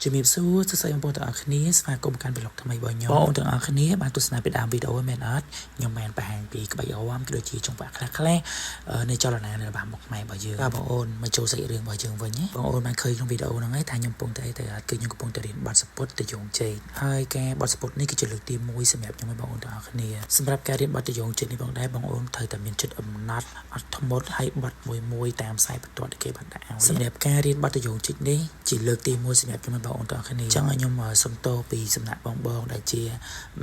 ជំរាបសួរសួស្តីបងប្អូនទាំងអស់គ្នាស្វាគមន៍កាន់ប្លុកថ្មីរបស់ខ្ញុំបងប្អូនទាំងអស់គ្នាបានទស្សនាពីដើមវីដេអូមែនអត់ខ្ញុំបានបង្ហាញពីក្បាច់អមក៏ដូចជាចង្វាក់ខ្លះៗនៃចលនានៅរបស់មុខខ្មែររបស់យើងបាទបងប្អូនមកចូលសាច់រឿងរបស់យើងវិញណាបងប្អូនបានឃើញក្នុងវីដេអូហ្នឹងហើយថាខ្ញុំកំពុងតែអីទៅគឺខ្ញុំកំពុងតែរៀនបទសពុទ្រទៅយងជ័យហើយការបទសពុទ្រនេះគឺជាលើកទី1សម្រាប់ខ្ញុំបងប្អូនទាំងអស់គ្នាសម្រាប់ការរៀនបទទៅយងជ័យនេះបងប្អូនត្រូវតែមានចិត្តអំណត់អត់ធ្មត់ហើយបទមួយតាមខ្សែបន្ទាត់ដែលគេបានដាក់ឲ្យសម្រាប់ការរៀនបទទៅយងជ័យនេះជាលើកទី1សម្រាប់ខ្ញុំបងប្អូនទាំងអស់គ្នាចង់ឲ្យខ្ញុំសុំតបពីសំណាក់បងដែលជា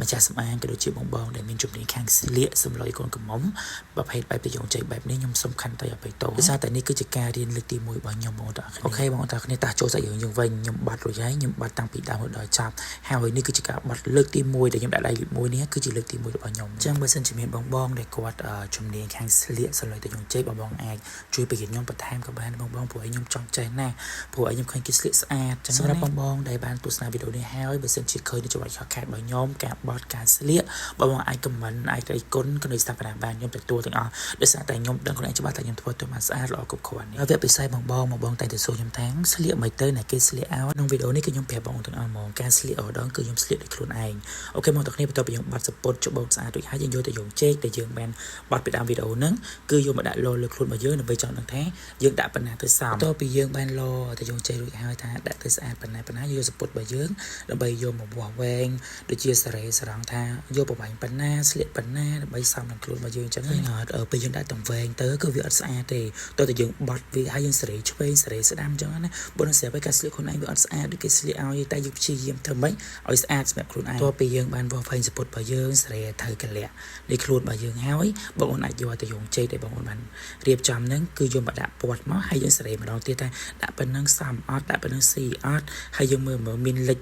ម្ចាស់សម្អាងក៏ដូចជាបងដែលមានជំនាញខាងស្លៀកសម្លុយកូនកំមុំប្រភេទបែបទៅយងជ័យបែបនេះខ្ញុំសំខាន់តែឲ្យបេតោដោយសារតែនេះគឺជាការរៀនលើកទី1របស់ខ្ញុំបងប្អូនទាំងអស់គ្នាអូខេបងប្អូនទាំងអស់គ្នាតោះចូលសាច់រឿងយើងវិញខ្ញុំបាត់រួចហើយខ្ញុំបាត់តាំងពីដើមដល់ចប់ហើយនេះគឺជាការបាត់លើកទី1ដែលខ្ញុំដាក់ដៃលេខ1នេះគឺជាលើកទី1របស់ខ្ញុំអញ្ចឹងបើសិនជាមានបងដែលគាត់ជំនាញខាងស្លៀកសម្លុយទៅយងជ័យបងអាចជួយបង្រៀនខ្ញុំបន្ថែមក៏បានបងព្រោះខ្ញុំចង់ចេះណាស់ព្រោះខ្ញុំឃើញគេស្លៀកស្អាតអញ្ចឹងសម្រាប់បងដែលបានទស្សនាវីដេអូនេះហើយបើសិនជាឃើញនៅចំណុចខុសខាតរបស់ខ្ញុំការបត់ការស្លៀកបងអាចខមមិនអាចរីគុណក៏ដូចស្ថាបនាបានខ្ញុំទទួលទាំងអស់ដោយសារតែខ្ញុំដឹងខ្លួនឯងច្បាស់ថាខ្ញុំធ្វើទៅបានស្អាតល្អគ្រប់គ្រាន់ហើយវាពិសេសបងតែទៅសួរខ្ញុំថាស្លៀកមិនទៅណាគេស្លៀកឲ្យក្នុងវីដេអូនេះគឺខ្ញុំប្រាប់បងទាំងអស់ហ្មងការស្លៀកម្ដងគឺខ្ញុំស្លៀកដោយខ្លួនឯងអូខេបងទាំងគ្នាបន្ទាប់ពីខ្ញុំបាត់សពុតច្បោកស្អាតរួចហើយយើងយកទៅយងជែកដែលយើងបានបាត់ពីដើមវីដេអូហ្នឹងគឺយកមកដាក់លោលើខ្លួនរបស់យើងដើម្បីចង់ដឹងថាយើងដាក់ប៉ុណ្ណាទៅសមបន្ទាប់ពីយើងបានលោទៅយងជែករួចហើយថាដាក់ទៅស្អាតប៉ុណ្ណាយកសពុតរបស់យើងដើម្បីយកមកវាស់វែងដូចជាសារ៉េសារ៉ង់ថាយកប្រវែងប៉ុណ្ណាស្លៀកប៉ុណ្ណាដើម្បីសមនឹងខ្លួនរបស់យើងអញ្ចឹងហើយពេលយើងដាក់តង្វែងទៅគឺវាអត់ស្អាតទេតោះតែយើងបត់វាហើយយើងសារ៉េឆ្វេងសារ៉េស្ដាំអញ្ចឹងណាបើមិនស្រាប់ឲ្យការស្លៀកខ្លួនឯងវាអត់ស្អាតដូចគេស្លៀកឲ្យតែយើងព្យាយាមធ្វើម៉េចឲ្យស្អាតសម្រាប់ខ្លួនឯងតោះពេលយើងបានវាស់វែងសពុតរបស់យើងសារ៉េត្រូវកលាក់នៃខ្លួនរបស់យើងហើយបងប្អូនអាចយកទៅយងជ័យដែលបងប្អូនបានរៀបចំហ្នឹងគឺយកមកដាក់ពាត់មកហើយយើងសារ៉េម្ដងទៀតថាដាក់ប៉ុណ្ណឹងសមអត់ដាក់ប៉ុណ្ណឹងស៊ីអត់ហើយយើងមើលមានលិច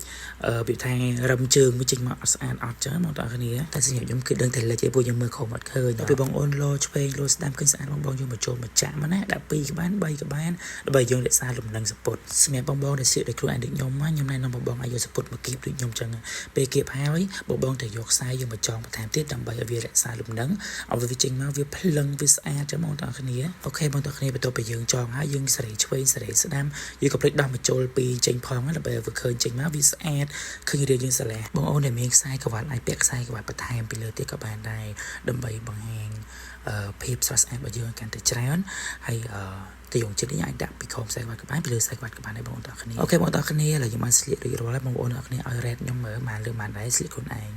ពីថារឹមជើងវាចេញមកអត់ស្អាតអត់ចឹងបងប្អូនគ្នាតែសម្រាប់ខ្ញុំគឺដឹងតែលិចទេពួកយើងមើលខំអត់ឃើញដល់ពេលបងប្អូនលោឆ្វេងលោស្ដាំឃើញស្អាតបងយើងមកចូលមកចាក់មកណាដាក់2ក្បាន3ក្បានដើម្បីយើងរក្សាលំនឹងសពុតសម្រាប់បងដែលស្លៀកដោយខ្លួនឯងដូចខ្ញុំខ្ញុំណែនាំបងឲ្យយកសពុតមកគៀបដូចខ្ញុំចឹងពេលគៀបហើយបងតែយកខ្សែយកមកចងបន្ថែមទៀតដើម្បីឲ្យវារក្សាលំនឹងឲ្យវាចេញមកវាភ្លឹងវាស្អាតចឹងបងប្អូនគ្នាអូខេបងប្អូនគ្នាបន្ទាប់ពីយើងចងហើយយើងសេរីឆ្វេងសេរីស្ដាំយើងក៏ភ្លេចដោះមកចូលពីចេញផងដើម្បីឲ្យវាឃើញចេញមកវាស្អាតឃើញរាងយើងស្រឡះបងអូនដែលមានខ្សែក្រវ៉ាត់អាចពាក់ខ្សែក្រវ៉ាត់បន្ថែមពីលើទៀតក៏បានដែរដើម្បីបង្ហាញភាពស្រស់ស្អាតរបស់យើងកាន់តែច្រើនហើយទៅយងចិត្តនេះអាចដាក់ពីខំខ្សែក្រវ៉ាត់ក៏បានពីលើខ្សែក្រវ៉ាត់ក៏បានដែរបងប្អូនទាំងគ្នាអូខេបងប្អូនទាំងគ្នាឥឡូវយើងបានស្លៀករួចរាល់ហើយបងប្អូនទាំងគ្នាឲ្យរ៉េតខ្ញុំមើលមកលើបានដែរស្លៀកខ្លួនឯង